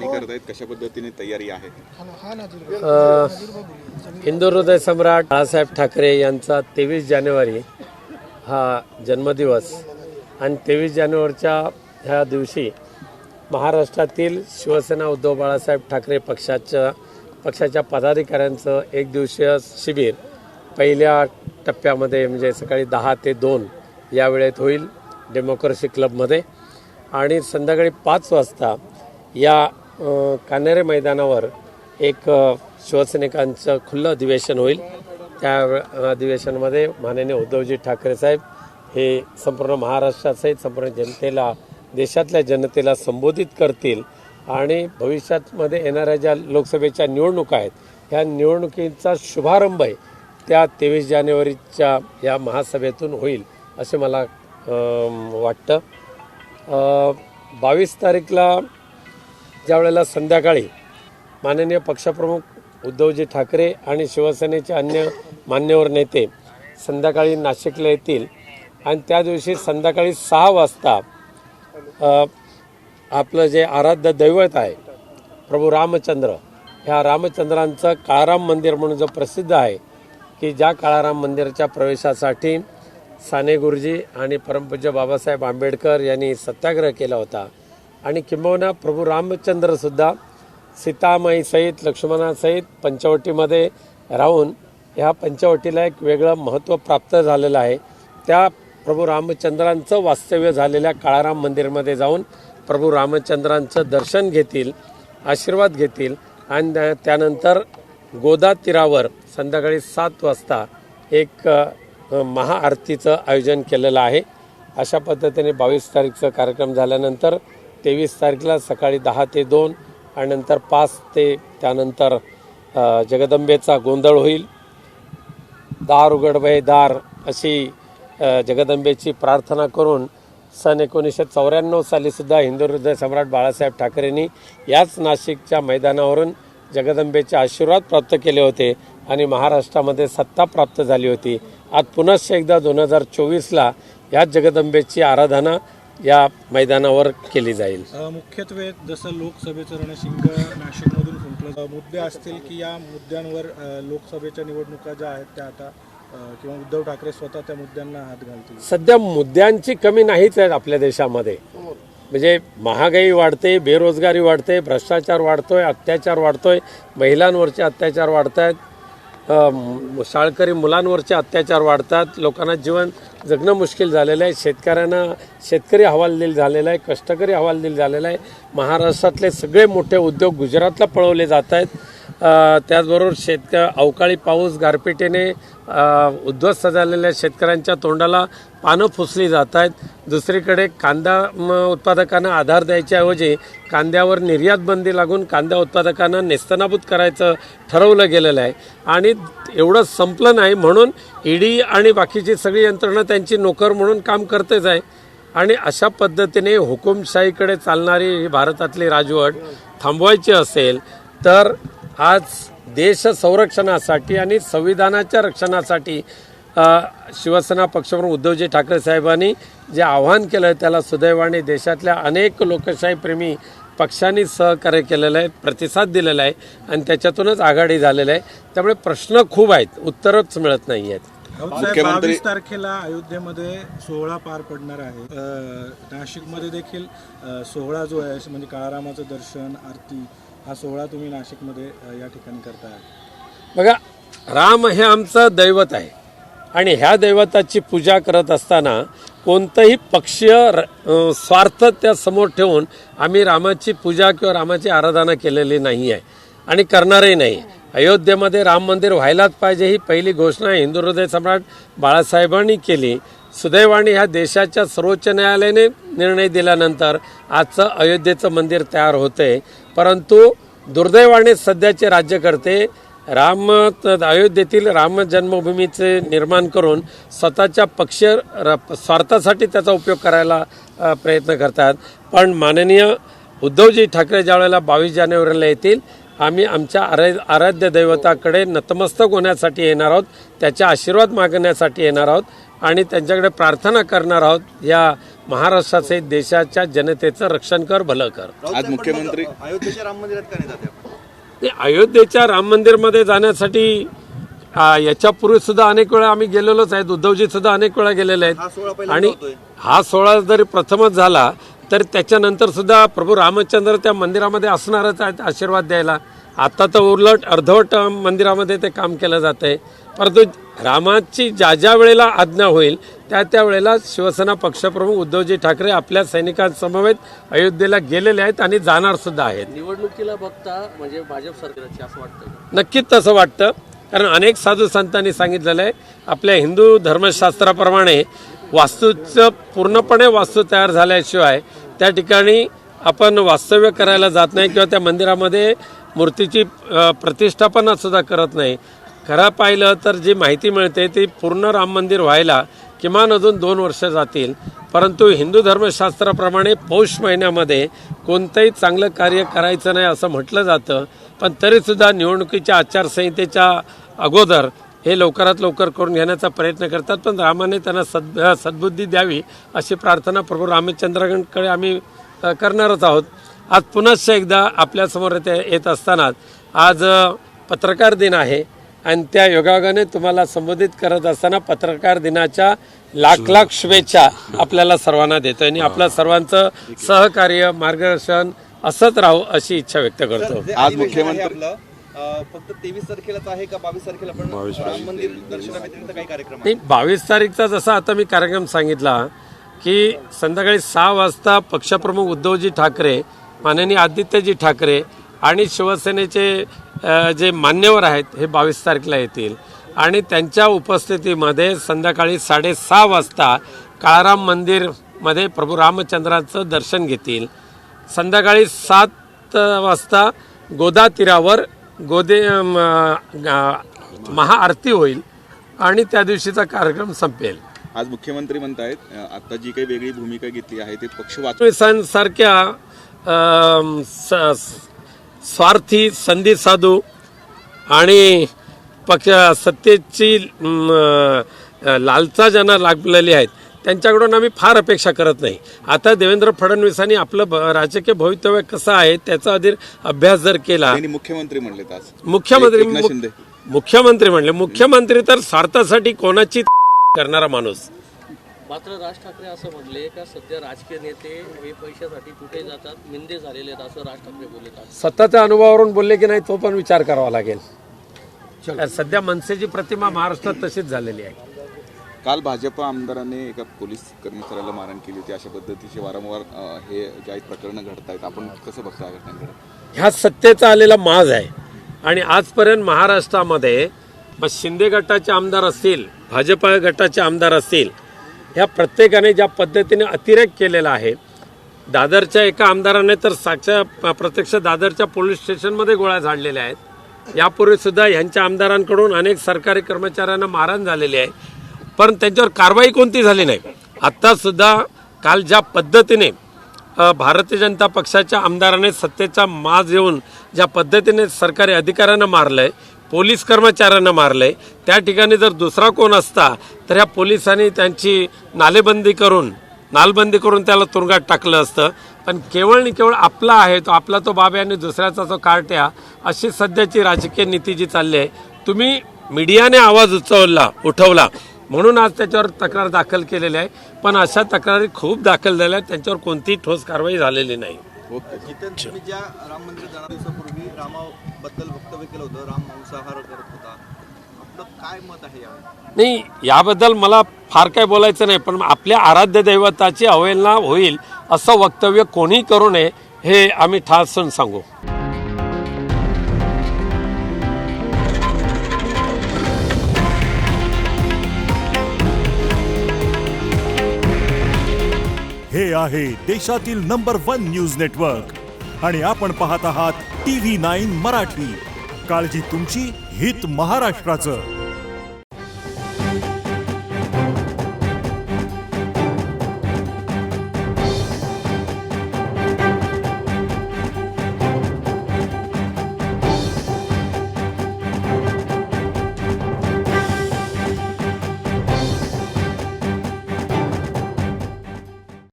पाहणी करतायत, कशा पद्धतीने तयारी आहे? हिंदू हृदय सम्राट बाळासाहेब ठाकरे यांचा 23 जानेवारी हा जन्मदिवस आणि 23 जानेवारीच्या ह्या दिवशी महाराष्ट्रातील शिवसेना उद्धव बाळासाहेब ठाकरे पक्षाच्या पदाधिकाऱ्यांचं एक दिवसीय शिबिर पहिल्या टप्प्यामध्ये म्हणजे सकाळी 10 ते 2 या वेळेत होईल डेमोक्रेसी क्लबमध्ये आणि संध्याकाळी 5 वाजता या कान्हेरे मैदानावर एक शिवसैनिकांचं खुलं अधिवेशन होईल। त्या अधिवेशनामध्ये माननीय उद्धवजी ठाकरे साहेब हे संपूर्ण महाराष्ट्रासहित संपूर्ण जनतेला देशातल्या जनतेला संबोधित करतील आणि भविष्यामध्ये येणाऱ्या ज्या लोकसभेच्या निवडणुका आहेत ह्या निवडणुकीचा शुभारंभ आहे त्या 23 जानेवारीच्या या महासभेतून होईल असे मला वाटतं। 22 तारीखला ज्या वेळेला संध्याकाळी माननीय पक्षप्रमुख उद्धवजी ठाकरे आणि शिवसेनेचे अन्य मान्यवर नेते संध्याकाळी नाशिकला येतील आणि त्या दिवशी संध्याकाळी 6 वाजता आपलं जे आराध्य दैवत आहे प्रभू रामचंद्र ह्या रामचंद्रांचं काळाराम मंदिर म्हणून जो प्रसिद्ध आहे की ज्या काळाराम मंदिराच्या प्रवेशासाठी साने गुरुजी आणि परमपूज्य बाबासाहेब आंबेडकर यांनी सत्याग्रह केला होता आणि किंबहुना प्रभू रामचंद्रसुद्धा सीतामाई सहित लक्ष्मणासहित पंचवटीमध्ये राहून ह्या पंचवटीला एक वेगळं महत्त्व प्राप्त झालेलं आहे। त्या प्रभू रामचंद्रांचं वास्तव्य झालेल्या काळाराम मंदिरमध्ये जाऊन प्रभू रामचंद्रांचं दर्शन घेतील, आशीर्वाद घेतील आणि त्यानंतर गोदा तीरावर संध्याकाळी 7 वाजता एक महाआरतीचं आयोजन केलेलं आहे। अशा पद्धतीने 22 तारीखचा कार्यक्रम झाल्यानंतर 23 तारखेला सकाळी 10 ते 2 आणि नंतर 5 ते त्यानंतर जगदंबेचा गोंधळ होईल। दार उघड बाई दार अशी जगदंबेची प्रार्थना करून सन 1994 साली सुद्धा हिंदू हृदय सम्राट बाळासाहेब ठाकरेंनी याच नाशिकच्या मैदानावरून जगदंबेचे आशीर्वाद प्राप्त केले होते आणि महाराष्ट्रामध्ये सत्ता प्राप्त झाली होती। आज पुनश्च एकदा 2024ला याच जगदंबेची आराधना या मैदानावर केली जाईल। मुख्यत्वे जसं लोकसभेचं रणशिंग नाशिकमधून फुंकलं मुद्दे असतील की या मुद्द्यांवर लोकसभेच्या निवडणुका ज्या आहेत त्या आता किंवा उद्धव ठाकरे स्वतः त्या मुद्द्यांना हात घालतील? सध्या मुद्द्यांची कमी नाहीच आहे आपल्या देशामध्ये। म्हणजे महागाई वाढते, बेरोजगारी वाढते, भ्रष्टाचार वाढतोय, अत्याचार वाढतोय, महिलांवरचे अत्याचार वाढत आहेत, शाळकरी मुलांवरचे अत्याचार वाढतात, लोकांना जीवन जगणं मुश्किल झालेलं आहे, शेतकरी हवालदिल झालेला आहे, कष्टकरी हवालदिल झालेला आहे। महाराष्ट्रातले सगळे मोठे उद्योग गुजरातला पळवले जात आहेत। त्याचबरोबर अवकाळी पाऊस गारपिटीने उद्ध्वस्त झालेल्या शेतकऱ्यांच्या तोंडाला पानं फुसली जात आहेत। दुसरीकडे कांदा उत्पादकांना आधार द्यायच्याऐवजी कांद्यावर निर्यात बंदी लागून कांदा उत्पादकांना नेस्तनाबूत करायचं ठरवलं गेलेलं आहे आणि एवढं संपलं नाही म्हणून ईडी आणि बाकीची सगळी यंत्रणा त्यांची नोकर म्हणून काम करतेच आहे आणि अशा पद्धतीने हुकुमशाहीकडे चालणारी ही भारतातली राजवट थांबवायची असेल तर आज देश संरक्षणासाठी आणि संविधानाच्या रक्षणासाठी शिवसेना पक्षप्रमुख उद्धवजी ठाकरे साहेबांनी जे आव्हान केलं आहे त्याला सुदैवाने देशातल्या अनेक लोकशाहीप्रेमी पक्षांनी सहकार्य केलेलं आहे, प्रतिसाद दिलेला आहे आणि त्याच्यातूनच आघाडी झालेला आहे। त्यामुळे प्रश्न खूप आहेत, उत्तरच मिळत नाही आहेत। 22 तारखेला अयोध्येमध्ये सोहळा पार पडणार आहे। नाशिकमध्ये देखील सोहळा जो आहे म्हणजे काळारामाचं दर्शन आरती हा सोहळा तुम्ही नाशिकमध्ये या ठिकाणी करताय। बघा, राम हे आमचं दैवत आहे आणि ह्या दैवताची पूजा करत असताना कोणतंही पक्षीय स्वार्थ त्या समोर ठेवून आम्ही रामाची पूजा किंवा रामाची आराधना केलेली नाही आहे आणि करणारही नाही। अयोध्येमध्ये राम मंदिर व्हायलाच पाहिजे ही पहिली घोषणा हिंदू हृदय सम्राट बाळासाहेबांनी केली। सुदैवाने ह्या देशाच्या सर्वोच्च न्यायालयाने निर्णय दिल्यानंतर आजचं अयोध्येचं मंदिर तयार होते, परंतु दुर्दैवाने सध्याचे राज्यकर्ते अयोध्येतील राम जन्मभूमीचे निर्माण करून स्वतःच्या पक्षीय स्वार्थासाठी त्याचा उपयोग करायला प्रयत्न करतात। पण माननीय उद्धवजी ठाकरे ज्यावेळेला 22 जानेवारीला येतील आम्ही आमच्या आराध्य दैवताकडे नतमस्तक होण्यासाठी येणार आहोत, त्याचे आशीर्वाद मागण्यासाठी येणार आहोत आणि त्यांच्याकडे प्रार्थना करणार आहोत। या महाराष्ट्राचे देशाच्या जनतेचं रक्षण कर, भलं कर. आज मुख्यमंत्री अयोध्येच्या राम मंदिरात का नाही जाते आपण? ते अयोध्येच्या राम मंदिरमध्ये जाण्यासाठी याच्यापूर्वी सुद्धा अनेक वेळा आम्ही गेलेलोच आहेत. उद्धवजी सुद्धा अनेक वेळा गेलेले हा सोहळा आहेत. पहिल्यांदा आणि होतोय. हा सोहळा जरी प्रथमच झाला तर त्याच्यानंतर सुद्धा प्रभू रामचंद्र त्या मंदिरामध्ये असणारच आहेत आशीर्वाद द्यायला. आता तर उलट अर्धवट मंदिरामध्ये ते काम केलं जात आहे. परंतु रामाची ज्या ज्या वेळेला आज्ञा होईल त्या वेळेला शिवसेना पक्षप्रमुख उद्धवजी ठाकरे आपल्या सैनिकांसमवेत अयोध्येला गेलेले आहेत आणि जाणार सुद्धा आहेत. निवडणुकीला बघता म्हणजे भाजप सरकारची असं वाटतं? नक्कीच तसं वाटतं, कारण अनेक साधू संतांनी सांगितलेलं आहे आपल्या हिंदू धर्मशास्त्राप्रमाणे वास्तूचं पूर्णपणे वास्तू तयार झाल्याशिवाय त्या ठिकाणी आपण वास्तव्य करायला जात नाही किंवा त्या मंदिरामध्ये मूर्तीची प्रतिष्ठापना सुद्धा करत नाही. खरं पाहिलं तर जी माहिती मिळते ती पूर्ण राम मंदिर व्हायला किमान अजून 2 वर्ष जातील. परंतु हिंदू धर्मशास्त्राप्रमाणे पौष महिन्यामध्ये कोणतंही चांगलं कार्य करायचं नाही असं म्हटलं जातं. पण तरीसुद्धा निवडणुकीच्या आचारसंहितेच्या अगोदर हे लवकरात लवकर करून घेण्याचा प्रयत्न करतात. पण रामाने त्यांना सद्बुद्धी द्यावी अशी प्रार्थना प्रभू रामचंद्रांकडे आम्ही करणारच आहोत. आज पुनश्च एकदा आपल्यासमोर येत असताना आज पत्रकार दिन आहे आणि त्या योगायोगाने तुम्हाला संबोधित करत असताना पत्रकार दिनाच्या लाख शुभेच्छा आपल्याला सर्वांना देतोय आणि आपल्या सर्वांचं सहकार्य मार्गदर्शन असंच राहू अशी इच्छा व्यक्त करतो. आज मुख्यमंत्री आपलं फक्त 23 तारखेलाच आहे का 22 तारखेला पण राम मंदिर दर्शनाव्यतिरिक्त काही कार्यक्रम आहे? नाही, 22 तारीखचा जसा आता मी कार्यक्रम सांगितला की संध्याकाळी 6 वाजता पक्षप्रमुख उद्धवजी ठाकरे, माननीय आदित्यजी ठाकरे आणि शिवसेनेचे जे मान्यवर आहेत हे 22 तारखेला येतील आणि त्यांच्या उपस्थितीमध्ये संध्याकाळी 6:30 वाजता काळाराम मंदिरमध्ये प्रभू रामचंद्राचं दर्शन घेतील. संध्याकाळी 7 वाजता गोदा तीरावर महाआरती होईल आणि त्या दिवशीचा कार्यक्रम संपेल. आज मुख्यमंत्री म्हणतायत आता जी काही वेगळी भूमिका घेतली आहे ते पक्ष वाचून सारख्या स्वार्थी संधी साधू आणि पक्ष सत्तेची लालसा ज्यांना लागलेली आहेत त्यांच्याकडून आम्ही फार अपेक्षा करत नाही. आता देवेंद्र फडणवीसांनी आपलं राजकीय भवितव्य कसं आहे त्याचा अधिक अभ्यास जर केला. मुख्यमंत्री म्हणले आज मुख्यमंत्री म्हणले मुख्यमंत्री तर स्वार्थासाठी कोणाची करणारा माणूस. मात्र राज ठाकरे असं म्हणले का सध्या राजकीय नेते हे पैशासाठी कुठे जातात, निंदे झालेले आहेत असं राज ठाकरे बोलतात. स्वतःच्या अनुभवावरून बोलले की नाही तो पण विचार करावा लागेल. सध्या मनसेची प्रतिमा महाराष्ट्रात तशीच झालेली आहे. काल भाजप आमदाराने एका पोलीस कर्मचाऱ्याला मारहाण केली होती. अशा पद्धतीचे वारंवार हे ज्या प्रकरणं घडत आहेत आपण कसं बघता या घटनांकडे? ह्या सत्तेचा आलेला माज आहे आणि आजपर्यंत महाराष्ट्रामध्ये मग शिंदे गटाचे आमदार असतील, भाजप गटाचे आमदार असतील, ह्या प्रत्येकाने ज्या पद्धतीने अतिरेक केलेला आहे. दादरच्या एका आमदाराने तर प्रत्यक्ष दादरच्या पोलीस स्टेशनमध्ये गोळ्या झाडलेल्या आहेत. यापूर्वी सुद्धा ह्यांच्या आमदारांकडून अनेक सरकारी कर्मचाऱ्यांना मारहाण झालेली आहे पण त्यांच्यावर कारवाई कोणती झाली नाही. आत्ता सुद्धा काल ज्या पद्धतीने भारतीय जनता पक्षाच्या आमदाराने सत्तेचा माज येऊन ज्या पद्धतीने सरकारी अधिकाऱ्यांना मारलंय, पोलीस कर्मचाऱ्यांना मारलंय, त्या ठिकाणी जर दुसरा कोण असता तर ह्या पोलिसांनी त्यांची नालबंदी करून त्याला तुरुंगात टाकलं असतं. पण केवळ आणि केवळ आपला आहे तो आपला तो बाबा आणि दुसऱ्याचा तो कार्ट्या अशी सध्याची राजकीय नीती जी चालली आहे. तुम्ही मीडियाने आवाज उठवला म्हणून आज त्याच्यावर तक्रार दाखल केलेली आहे पण अशा तक्रारी खूप दाखल झाल्या आहेत, त्यांच्यावर कोणतीही ठोस कारवाई झालेली नाही. तुम्ही ज्या राम मंदिर जाण्या दिवसापूर्वी रामाबद्दल वक्तव्य केलं होतं, राम मांसाहार करत होता, आपलं काय मत आहे यावर? नाही, याबद्दल मला फार काय बोलायचं नाही पण आपल्या आराध्य दैवताची अवहेलना होईल असं वक्तव्य कोणी करू नये हे आम्ही ठासून सांगू. हे आहे देशातील नंबर 1 न्यूज नेटवर्क आणि आपण पाहत आहात TV9 मराठी. काळजी तुमची, हित महाराष्ट्राचं.